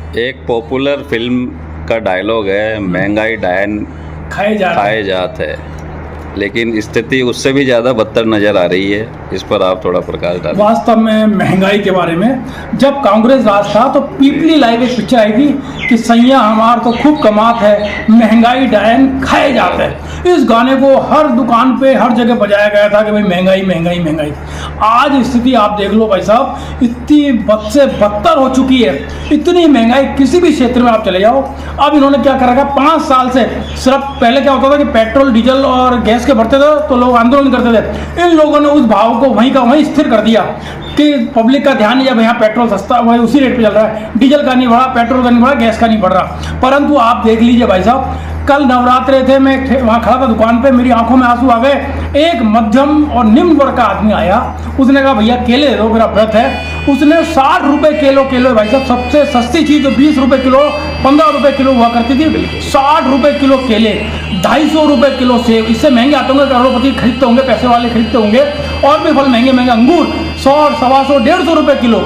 एक popular film का dialogue है, महंगाई डायन खाए जात है, लेकिन स्थिति उससे भी ज़्यादा बदतर नज़र आ रही है। इस पर आप थोड़ा प्रकाश डालें। वास्तव में महंगाई के बारे में जब कांग्रेस राज था तो पीपली लाइव एक पिक्चर आई थी कि सैया हमार तो खूब कमात है, महंगाई डायन खाए जाते हैं। इस गाने को हर दुकान पे हर जगह बजाया गया था कि भाई महंगाई महंगाई महंगाई। आज स्थिति आप देख लो भाई साहब, इतनी बद से बदतर हो चुकी है। इतनी महंगाई किसी भी क्षेत्र में आप चले जाओ। अब इन्होंने क्या कर रखा, 5 साल से सिर्फ पहले क्या होता था कि पेट्रोल डीजल और गैस के बढ़ते थे तो लोग आंदोलन करते थे। इन लोगों ने उस भाव को वहीं का वहीं स्थिर कर दिया कि पब्लिक का ध्यान नहीं है, यहाँ पेट्रोल सस्ता वही उसी रेट पे चल रहा है, डीजल का नहीं बढ़ा, पेट्रोल का नहीं बढ़ा, गैस का नहीं बढ़ रहा। परंतु आप देख लीजिए भाई साहब, कल नवरात्रे थे, मैं वहाँ खड़ा था दुकान पे, मेरी आंखों में आंसू आ गए। एक मध्यम और निम्न वर्ग का आदमी आया, उसने कहा भैया केले दे दो, मेरा व्रत है। उसने 60 रुपए किलो भाई साहब, सबसे सस्ती चीज़ जो 20 रुपए किलो 15 रुपए किलो हुआ करती थी, 60 रुपए किलो केले, 250 रुपए किलो सेब। इससे महंगे आते होंगे, करोड़पति खरीदते होंगे, पैसे वाले खरीदते होंगे। और भी फल महंगे महंगे, अंगूर 100, 125, 150 रुपए किलो,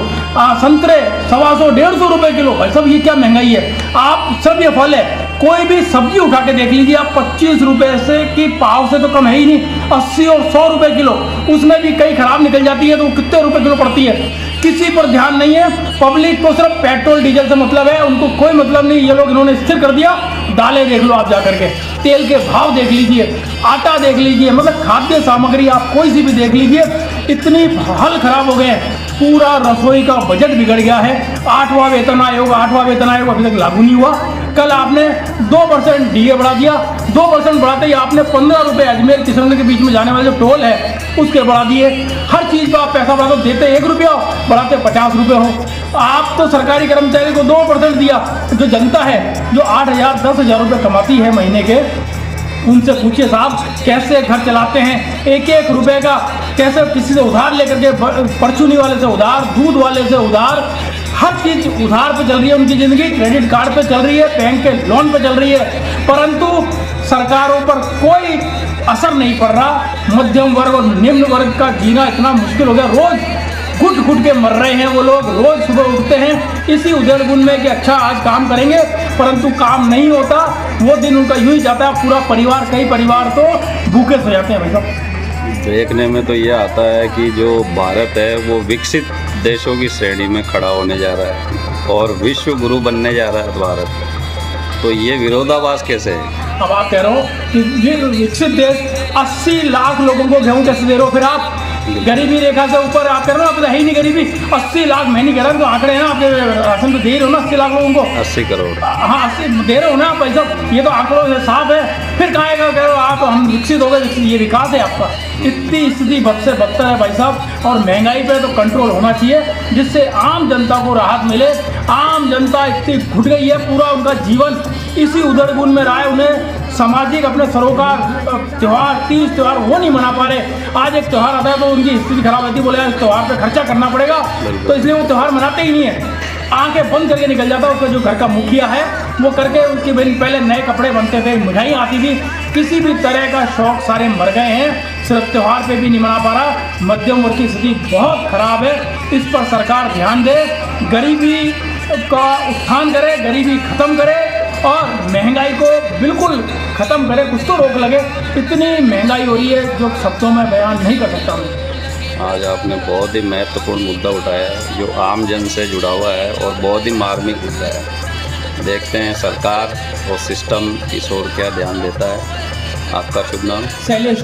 संतरे 125, 150 रुपए किलो। भाई साहब ये क्या महंगाई है। आप सब ये फल है, कोई भी सब्जी उठा के देख लीजिए आप, 25 रुपए से की पाव से तो कम है ही नहीं, 80 और 100 रुपए किलो। उसमें भी कई खराब निकल जाती है तो कितने रुपए किलो पड़ती है, किसी पर ध्यान नहीं है। पब्लिक को सिर्फ पेट्रोल डीजल से मतलब है, उनको कोई मतलब नहीं। ये लोग इन्होंने स्थिर कर दिया। दालें देख लो आप जा करके, तेल के भाव देख लीजिए, आटा देख लीजिए, मतलब खाद्य सामग्री आप कोई सी भी देख लीजिए, इतनी हाल खराब हो गए हैं। पूरा रसोई का बजट बिगड़ गया है। 8वां वेतन आयोग अभी तक लागू नहीं हुआ। कल आपने 2% डीए बढ़ा दिया, 2% बढ़ाते ही आपने 15 रुपये अजमेर किशनगंज के बीच में जाने वाले जो टोल है उसके बढ़ा दिए। हर चीज़ पर आप पैसा बढ़ा दो, देते 1 रुपया हो, बढ़ाते 50 रुपये हो। आप तो सरकारी कर्मचारी को 2% दिया। जो जनता है जो 8,000 10,000 रुपये कमाती है महीने के, उनसे पूछिए साहब कैसे घर चलाते हैं। 1-1 रुपए का कैसे किसी से उधार लेकर के, परचूनी वाले से उधार, दूध वाले से उधार, हर चीज़ उधार पे चल रही है उनकी ज़िंदगी। क्रेडिट कार्ड पे चल रही है, बैंक के लोन पे चल रही है, परंतु सरकारों पर कोई असर नहीं पड़ रहा। मध्यम वर्ग और निम्न वर्ग का जीना इतना मुश्किल हो गया। रोज़ घुट घुट के मर रहे हैं वो लोग। रोज़ सुबह उठते हैं इसी उधेड़-बुन में कि अच्छा आज काम करेंगे, परंतु काम नहीं होता। वो दिन उनका यूं ही जाता है। पूरा परिवार, कई परिवार तो भूखे सो जाते हैं भाई साहब। देखने में तो ये आता है कि जो भारत है वो विकसित देशों की श्रेणी में खड़ा होने जा रहा है और विश्व गुरु बनने जा रहा है भारत। तो ये विरोधाभास कैसे है? अब आप कह रहे हो कि ये विकसित देश 80 लाख लोगों को गेहूं कैसे दे रहे हो, फिर आप गरीबी रेखा से ऊपर आप कह रहे हो, आप है ही नहीं गरीबी। 80 लाख मैं नहीं कह रहा, तो आंकड़े हैं ना आपके राशन तो दे रहे हो ना 80 लाख लोगों को, 80 करोड़। हाँ 80 दे रहे हो ना पैसा, ये तो आंकड़ों से साफ है। फिर कहाँ कह रहे हो आप हम विकसित हो गए, ये विकास है आपका। इतनी स्थिति बद से बदतर है भाई साहब। और महंगाई पे तो कंट्रोल होना चाहिए जिससे आम जनता को राहत मिले। आम जनता इतनी घुट गई है, पूरा उनका जीवन इसी उधड़-बुन में रहा है। उन्हें सामाजिक अपने सरोकार, त्यौहार, तीज त्यौहार वो नहीं मना पा रहे। आज एक त्यौहार आता है तो उनकी स्थिति खराब रहती है, बोले इस त्यौहार पे खर्चा करना पड़ेगा, तो इसलिए वो त्यौहार मनाते ही नहीं है। आंखें बंद करके निकल जाता है। उसका जो घर का मुखिया है वो करके, उसके पहले नए कपड़े बनते थे, मिठाई आती थी, किसी भी तरह का शौक सारे मर गए हैं। सिर्फ त्यौहार पे भी नहीं मना पा रहा। मध्यम वर्ग की स्थिति बहुत खराब है। इस पर सरकार ध्यान दे, गरीबी का उत्थान करे, गरीबी खत्म करे और महंगाई को बिल्कुल ख़त्म करे। कुछ तो रोक लगे, इतनी महंगाई हो रही है जो शब्दों में बयान नहीं कर सकता मैं। आज आपने बहुत ही महत्वपूर्ण मुद्दा उठाया है जो आम जन से जुड़ा हुआ है और बहुत ही मार्मिक मुद्दा है। देखते हैं सरकार और सिस्टम इस ओर क्या ध्यान देता है। आपका शुभ नाम? शैलेश।